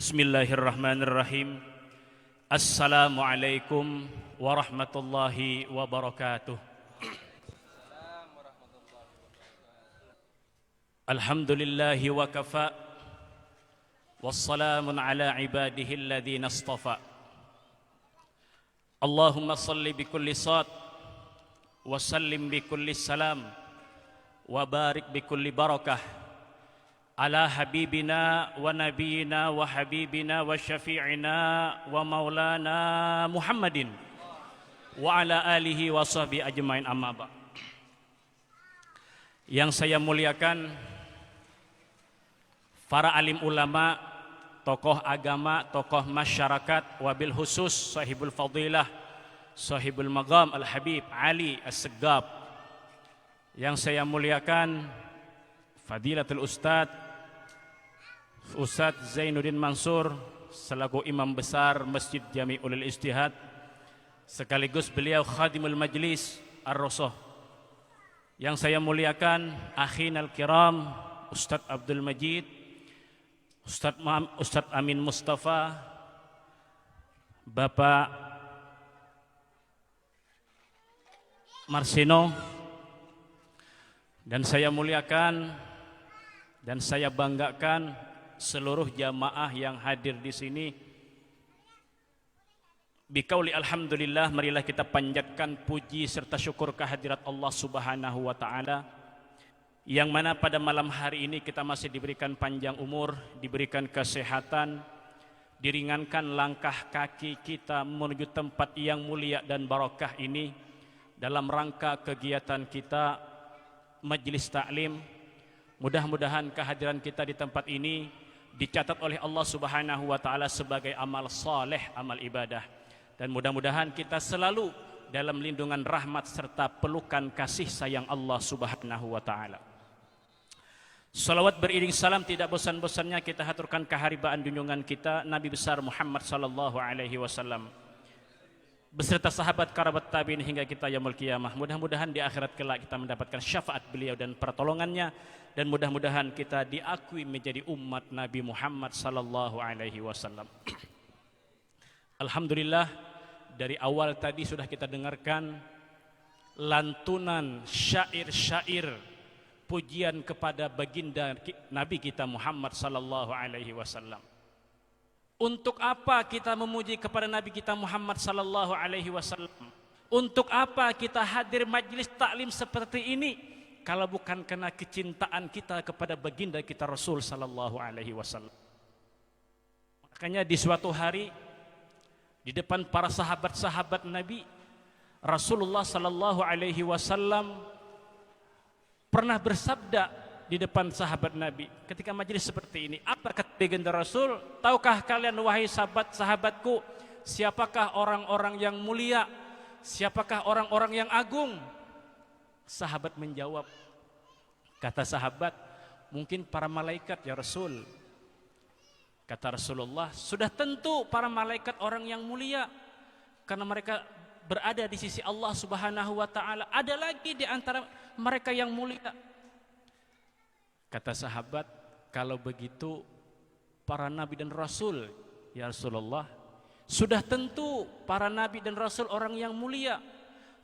Bismillahirrahmanirrahim. Assalamualaikum warahmatullahi wabarakatuh. Alhamdulillahi wa kafa. Wassalamun ala ibadihi alladhina istafa. Allahumma salli bikulli sad wa sallim bikulli salam wa barik bikulli barakah ala habibina wa nabiyina wa habibina wa syafi'ina wa maulana Muhammadin wa ala alihi wa sahbihi ajmain, amma ba'. Yang saya muliakan para alim ulama, tokoh agama, tokoh masyarakat, wabil khusus sahibul fadilah, sahibul maqam al-habib Ali As-Segaf. Yang saya muliakan Fadilatul Ustadz Zainuddin Mansur selaku imam besar Masjid Jami'ul Ijtihad, sekaligus beliau khadimul majlis Ar-Rosoh. Yang saya muliakan akhinal kiram Ustadz Abdul Majid, Ustadz Amin Mustafa, Bapak Marsino, dan saya muliakan dan saya banggakan seluruh jamaah yang hadir di sini. Biqauli alhamdulillah, marilah kita panjatkan puji serta syukur kehadirat Allah Subhanahu wa taala, yang mana pada malam hari ini kita masih diberikan panjang umur, diberikan kesehatan, diringankan langkah kaki kita menuju tempat yang mulia dan barakah ini dalam rangka kegiatan kita Majlis Ta'lim. Mudah-mudahan kehadiran kita di tempat ini dicatat oleh Allah Subhanahu wa taala sebagai amal saleh, amal ibadah, dan mudah-mudahan kita selalu dalam lindungan rahmat serta pelukan kasih sayang Allah Subhanahu wa taala. Salawat beriring salam tidak bosan-bosannya kita haturkan keharibaan junjungan kita Nabi besar Muhammad sallallahu alaihi wasallam beserta sahabat kerabat tabi'in hingga kita yaumul qiyamah. Mudah-mudahan di akhirat kelak kita mendapatkan syafaat beliau dan pertolongannya, dan mudah-mudahan kita diakui menjadi umat Nabi Muhammad sallallahu alaihi wasallam. Alhamdulillah, dari awal tadi sudah kita dengarkan lantunan syair-syair pujian kepada baginda Nabi kita Muhammad sallallahu alaihi wasallam. Untuk apa kita memuji kepada Nabi kita Muhammad sallallahu alaihi wasallam? Untuk apa kita hadir majlis taklim seperti ini kalau bukan karena kecintaan kita kepada baginda kita Rasul sallallahu alaihi wasallam? Makanya di suatu hari di depan para sahabat-sahabat Nabi, Rasulullah sallallahu alaihi wasallam pernah bersabda di depan sahabat Nabi ketika majelis seperti ini. Apa kata baginda Rasul? Tahukah kalian wahai sahabat-sahabatku, siapakah orang-orang yang mulia? Siapakah orang-orang yang agung? Sahabat menjawab, kata sahabat, mungkin para malaikat ya Rasul. Kata Rasulullah, sudah tentu para malaikat orang yang mulia karena mereka berada di sisi Allah Subhanahu wa taala. Ada lagi di antara mereka yang mulia. Kata sahabat, kalau begitu para nabi dan rasul ya Rasulullah, sudah tentu para nabi dan rasul orang yang mulia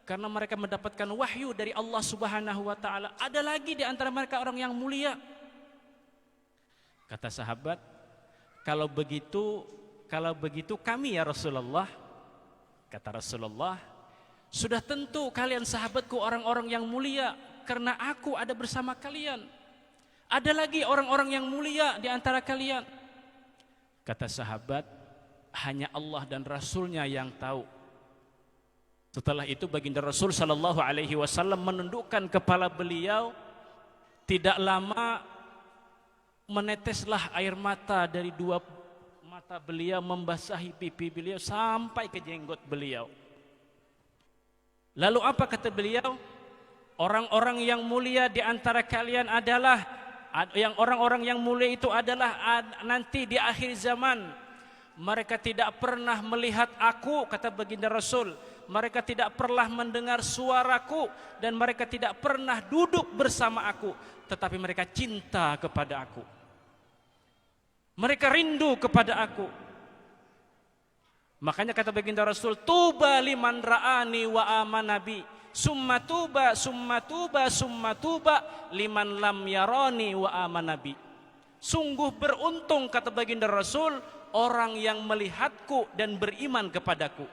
karena mereka mendapatkan wahyu dari Allah Subhanahu wa taala. Ada lagi di antara mereka orang yang mulia. Kata sahabat, kalau begitu kami ya Rasulullah. Kata Rasulullah, sudah tentu kalian sahabatku orang-orang yang mulia karena aku ada bersama kalian. Ada lagi orang-orang yang mulia di antara kalian. Kata sahabat, hanya Allah dan Rasulnya yang tahu. Setelah itu baginda Rasul sallallahu alaihi wasallam menundukkan kepala beliau. Tidak lama meneteslah air mata dari dua mata beliau membasahi pipi beliau sampai ke jenggot beliau. Lalu apa kata beliau? Orang-orang yang mulia di antara kalian adalah orang-orang yang mulia itu adalah nanti di akhir zaman. Mereka tidak pernah melihat aku, kata baginda Rasul. Mereka tidak pernah mendengar suaraku dan mereka tidak pernah duduk bersama aku, tetapi mereka cinta kepada aku. Mereka rindu kepada aku. Makanya kata baginda Rasul, tuba liman ra'ani wa amanabi, summa tuba, summa tuba, summa tuba liman lam yarani wa amanabi. Sungguh beruntung, kata baginda Rasul, orang yang melihatku dan beriman kepadaku.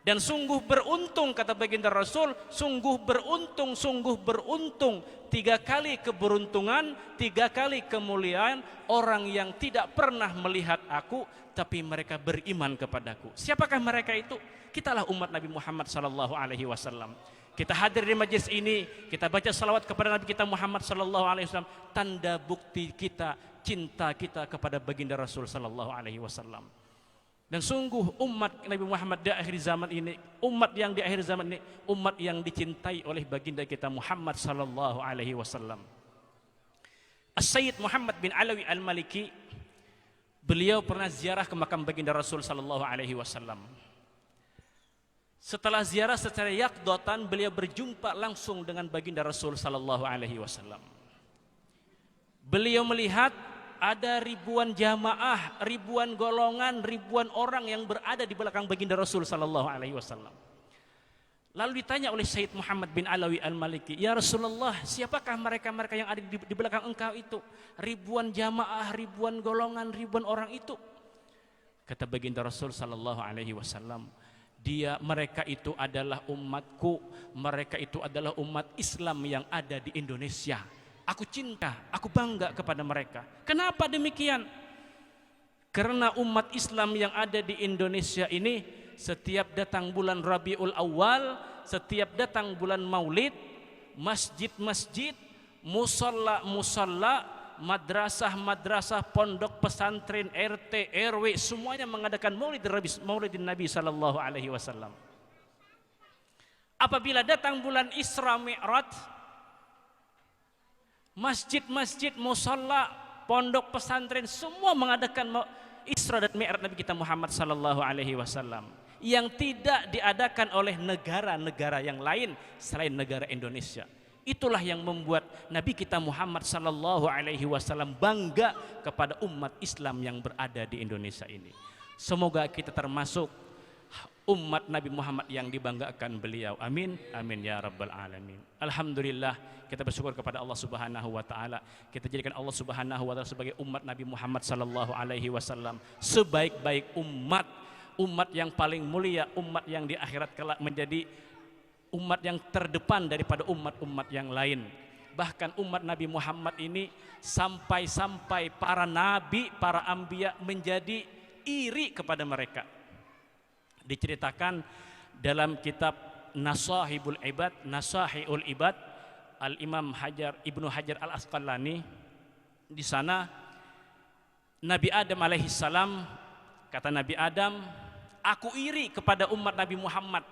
Dan sungguh beruntung, kata baginda Rasul, sungguh beruntung, sungguh beruntung. 3 kali keberuntungan, 3 kali kemuliaan orang yang tidak pernah melihat aku tapi mereka beriman kepadaku. Siapakah mereka itu? Kitalah umat Nabi Muhammad sallallahu alaihi wasallam. Kita hadir di majlis ini, kita baca salawat kepada Nabi kita Muhammad sallallahu alaihi wasallam, tanda bukti kita, cinta kita kepada baginda Rasul sallallahu alaihi wasallam. Dan sungguh umat Nabi Muhammad di akhir zaman ini, umat yang di akhir zaman ini, umat yang dicintai oleh baginda kita Muhammad sallallahu alaihi wasallam. As-Sayyid Muhammad bin Alawi Al-Maliki, beliau pernah ziarah ke makam baginda Rasul sallallahu alaihi wasallam. Setelah ziarah secara yaqdatan, beliau berjumpa langsung dengan baginda Rasul sallallahu alaihi wasallam. Beliau melihat ada ribuan jamaah, ribuan golongan, ribuan orang yang berada di belakang baginda Rasul sallallahu alaihi wasallam. Lalu ditanya oleh Sayyid Muhammad bin Alawi Al-Maliki, "Ya Rasulullah, siapakah mereka-mereka yang ada di belakang engkau itu? Ribuan jamaah, ribuan golongan, ribuan orang itu?" Kata baginda Rasul sallallahu alaihi wasallam, mereka itu adalah umatku, mereka itu adalah umat Islam yang ada di Indonesia. Aku cinta, aku bangga kepada mereka. Kenapa demikian? Karena umat Islam yang ada di Indonesia ini, setiap datang bulan Rabiul Awal, setiap datang bulan Maulid, masjid-masjid, musalla-musalla, madrasah-madrasah, pondok pesantren, RT, RW, semuanya mengadakan Maulidin Nabi sallallahu alaihi wasallam. Apabila datang bulan Isra Mi'raj, masjid-masjid, musalla, pondok pesantren semua mengadakan Isra dan Mi'raj Nabi kita Muhammad sallallahu alaihi wasallam, yang tidak diadakan oleh negara-negara yang lain selain negara Indonesia. Itulah yang membuat Nabi kita Muhammad sallallahu alaihi wasallam bangga kepada umat Islam yang berada di Indonesia ini. Semoga kita termasuk umat Nabi Muhammad yang dibanggakan beliau. Amin, amin ya rabbal alamin. Alhamdulillah, kita bersyukur kepada Allah Subhanahu wa taala. Kita jadikan Allah Subhanahu wa taala sebagai umat Nabi Muhammad sallallahu alaihi wasallam sebaik-baik umat, umat yang paling mulia, umat yang di akhirat kelak menjadi umat yang terdepan daripada umat-umat yang lain. Bahkan umat Nabi Muhammad ini sampai-sampai para nabi, para anbiya menjadi iri kepada mereka. Diceritakan dalam kitab Nasahibul Ibad, Nasahiul Ibad, Al-Imam Ibnu Hajar Al-Asqalani, di sana Nabi Adam alaihissalam, kata Nabi Adam, aku iri kepada umat Nabi Muhammad.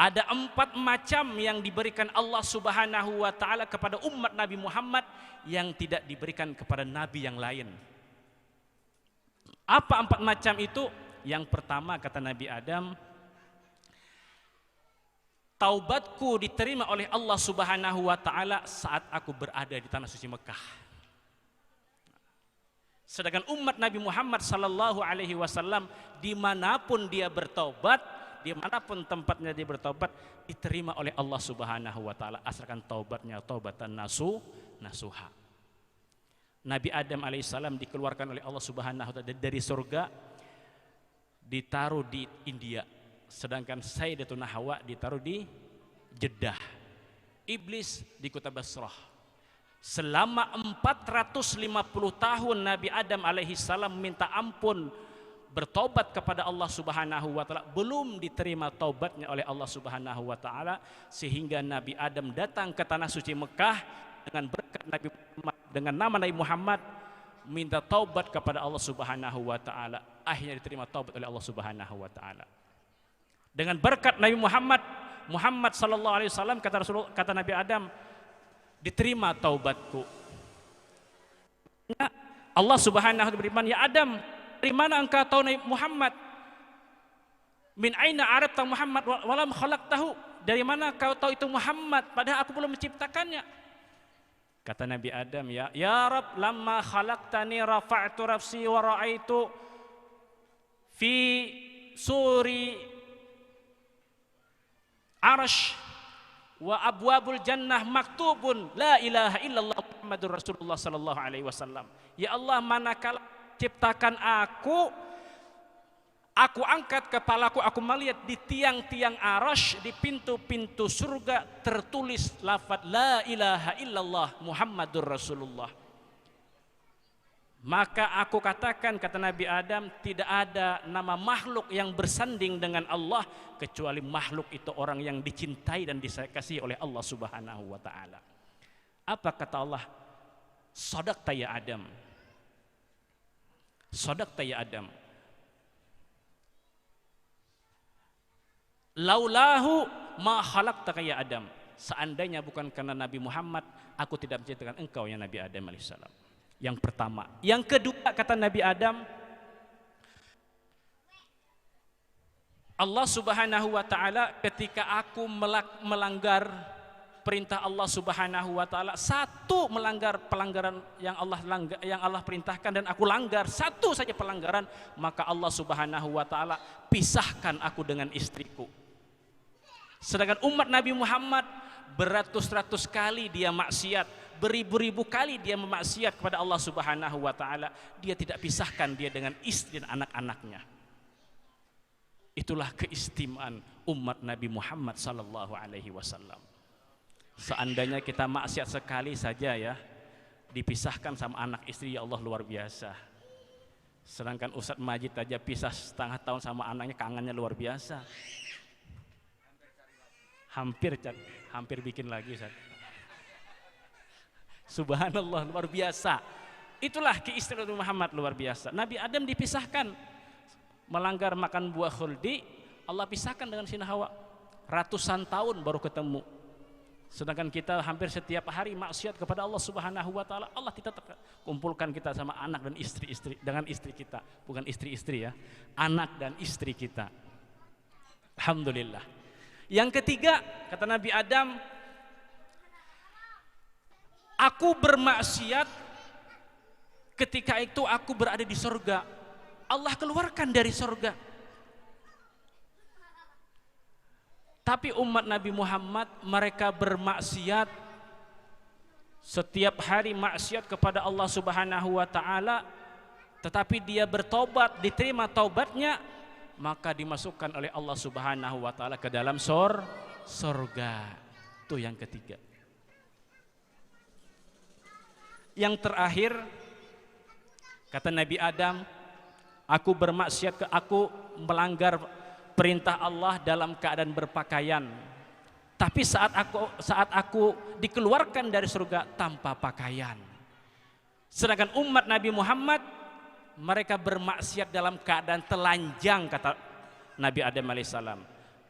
Ada 4 macam yang diberikan Allah Subhanahu wa taala kepada umat Nabi Muhammad yang tidak diberikan kepada nabi yang lain. Apa 4 macam itu? Yang pertama, kata Nabi Adam, taubatku diterima oleh Allah Subhanahu wa taala saat aku berada di tanah suci Mekah. Sedangkan umat Nabi Muhammad sallallahu alaihi wasallam dimanapun dia bertaubat, dimanapun tempatnya dia bertaubat, diterima oleh Allah Subhanahu wa taala asalkan taubatnya taubatan nasuha. Nabi Adam alaihissalam dikeluarkan oleh Allah Subhanahu wa taala dari surga, ditaruh di India, sedangkan Sayyidatuna Hawa ditaruh di Jeddah, iblis di kota Basrah. Selama 450 tahun Nabi Adam alaihissalam minta ampun, bertobat kepada Allah Subhanahu wa taala, belum diterima taubatnya oleh Allah Subhanahu wa taala, sehingga Nabi Adam datang ke tanah suci Mekah dengan berkat Nabi Muhammad, dengan nama Nabi Muhammad, minta taubat kepada Allah Subhanahu wa taala. Akhirnya diterima taubat oleh Allah Subhanahu wa taala. Dengan berkat Nabi Muhammad sallallahu alaihi wasallam, kata Nabi Adam, diterima taubatku. Allah Subhanahu wa taala berfirman, ya Adam, dari mana engkau tahu Nabi Muhammad? Min aina arafta Muhammad walam khalaqtahu? Dari mana kau tahu itu Muhammad padahal aku belum menciptakannya? Kata Nabi Adam, ya Rabb, lamma khalaqtani rafa'tu rafsi wa ra'aitu fi suri arsh wa abwabul jannah maktubun la ilaha illallah Muhammadur Rasulullah sallallahu alaihi wasallam. Ya Allah, manakala ciptakan aku angkat kepalaku, aku melihat di tiang-tiang arasy, di pintu-pintu surga tertulis lafaz la ilaha illallah Muhammadur Rasulullah. Maka aku katakan, kata Nabi Adam, tidak ada nama makhluk yang bersanding dengan Allah kecuali makhluk itu orang yang dicintai dan dikasihi oleh Allah Subhanahu wa taala. Apa kata Allah? Shadaqta ya Adam. Shadaqta ya Adam. Laulahu ma khalaqtaka ya Adam. Seandainya bukan karena Nabi Muhammad, aku tidak menciptakan engkau ya Nabi Adam alaihissalam. Yang pertama. Yang kedua, kata Nabi Adam, Allah Subhanahu wa taala ketika aku melanggar perintah Allah Subhanahu wa taala, satu melanggar pelanggaran yang Allah perintahkan dan aku langgar satu saja pelanggaran, maka Allah Subhanahu wa taala pisahkan aku dengan istriku. Sedangkan umat Nabi Muhammad beratus-ratus kali dia maksiat, beribu-ribu kali dia memaksiat kepada Allah Subhanahu wa taala, dia tidak pisahkan dia dengan istri dan anak-anaknya. Itulah keistimewaan umat Nabi Muhammad sallallahu alaihi wasallam. Seandainya kita maksiat sekali saja ya, dipisahkan sama anak istri, ya Allah luar biasa. Sedangkan Ustadz Majid aja pisah setengah tahun sama anaknya, kangennya luar biasa. Hampir bikin lagi Ustaz. Subhanallah, luar biasa. Itulah keistimewaan Muhammad, luar biasa. Nabi Adam dipisahkan, melanggar makan buah khuldi, Allah pisahkan dengan Sina Hawa. Ratusan tahun baru ketemu. Sedangkan kita hampir setiap hari maksiat kepada Allah Subhanahu wa taala. Allah tidak kumpulkan kita sama anak dan istri-istri, dengan istri kita, bukan istri-istri ya, anak dan istri kita. Alhamdulillah. Yang ketiga, kata Nabi Adam, aku bermaksiat ketika itu aku berada di surga. Allah keluarkan dari surga. Tapi umat Nabi Muhammad mereka bermaksiat setiap hari, maksiat kepada Allah Subhanahu wa taala, tetapi dia bertobat, diterima taubatnya, maka dimasukkan oleh Allah Subhanahu wa taala ke dalam surga. Itu yang ketiga. Yang terakhir, kata Nabi Adam, aku bermaksiat, aku melanggar perintah Allah dalam keadaan berpakaian. Tapi saat aku dikeluarkan dari surga tanpa pakaian. Sedangkan umat Nabi Muhammad mereka bermaksiat dalam keadaan telanjang, kata Nabi Adam alaihissalam.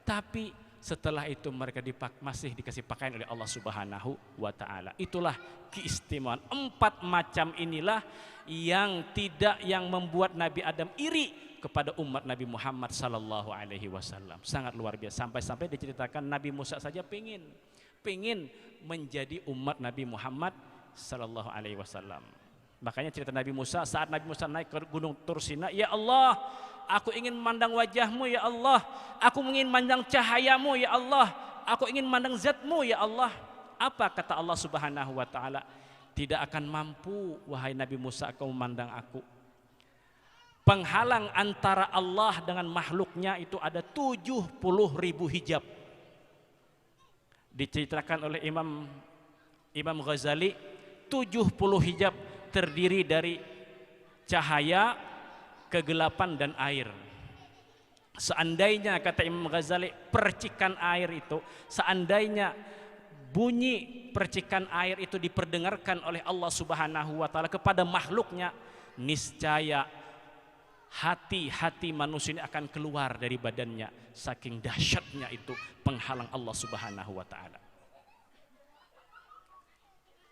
Tapi setelah itu mereka masih dikasih pakaian oleh Allah Subhanahu wa taala. Itulah keistimewaan. 4 macam inilah yang membuat Nabi Adam iri kepada umat Nabi Muhammad sallallahu alaihi wasallam. Sangat luar biasa. Sampai-sampai diceritakan Nabi Musa saja pengen menjadi umat Nabi Muhammad sallallahu alaihi wasallam. Makanya cerita Nabi Musa, saat Nabi Musa naik ke gunung Tursina, ya Allah, aku ingin memandang wajahmu ya Allah, aku ingin memandang cahayamu ya Allah, aku ingin memandang zatmu ya Allah. Apa kata Allah Subhanahu wa taala? Tidak akan mampu wahai Nabi Musa kau memandang aku. Penghalang antara Allah dengan makhluknya itu ada 70.000 hijab. Diceritakan oleh Imam Ghazali, 70 hijab terdiri dari cahaya, kegelapan dan air. Seandainya, kata Imam Ghazali, percikan air itu, seandainya bunyi percikan air itu diperdengarkan oleh Allah Subhanahu wa taala kepada makhluknya, niscaya hati-hati manusia ini akan keluar dari badannya, saking dahsyatnya itu penghalang Allah Subhanahu wa taala.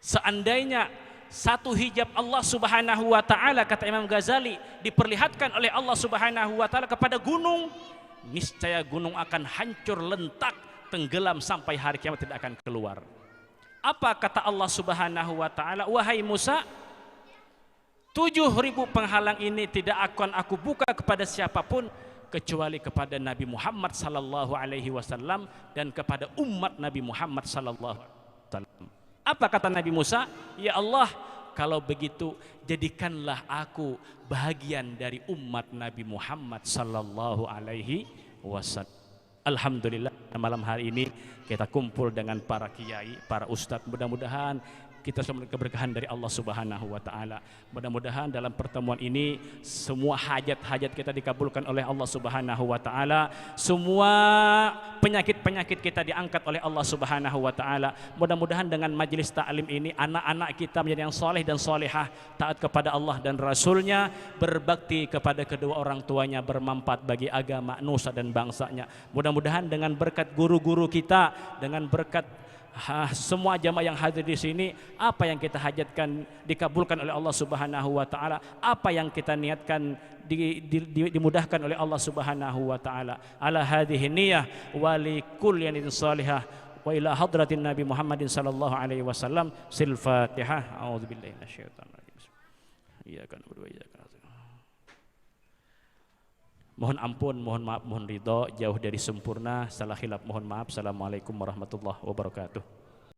Seandainya satu hijab Allah Subhanahu wa taala, kata Imam Ghazali, diperlihatkan oleh Allah Subhanahu wa taala kepada gunung, niscaya gunung akan hancur lentak, tenggelam sampai hari kiamat tidak akan keluar. Apa kata Allah Subhanahu wa taala? Wahai Musa, 7.000 penghalang ini tidak akan aku buka kepada siapapun kecuali kepada Nabi Muhammad sallallahu alaihi wasallam dan kepada umat Nabi Muhammad sallallahu alaihi wasallam. Apa kata Nabi Musa? Ya Allah, kalau begitu jadikanlah aku bahagian dari umat Nabi Muhammad sallallahu alaihi wasallam. Alhamdulillah, malam hari ini kita kumpul dengan para kiai, para ustadz. Mudah-mudahan kita semua keberkahan dari Allah Subhanahu wa taala. Mudah-mudahan dalam pertemuan ini semua hajat-hajat kita dikabulkan oleh Allah Subhanahu wa taala. Semua penyakit-penyakit kita diangkat oleh Allah Subhanahu wa taala. Mudah-mudahan dengan majelis taklim ini anak-anak kita menjadi yang soleh dan solehah, taat kepada Allah dan Rasulnya, berbakti kepada kedua orang tuanya, bermanfaat bagi agama, nusa dan bangsanya. Mudah-mudahan dengan berkat guru-guru kita, dengan berkat semua jamaah yang hadir di sini, apa yang kita hajatkan dikabulkan oleh Allah Subhanahu wa taala, apa yang kita niatkan dimudahkan oleh Allah Subhanahu wa taala. Ala hadhihi niyyah wa li kulli niyatin salihah wa ila hadratin Nabi Muhammadin sallallahu alaihi wasallam. Sil Fatihah. A'udzubillahi minasyaitonir rajim. Iyyaka na'budu wa iyyaka nasta'in. Mohon ampun, mohon maaf, mohon ridho, jauh dari sempurna, salah khilaf mohon maaf. Assalamualaikum warahmatullahi wabarakatuh.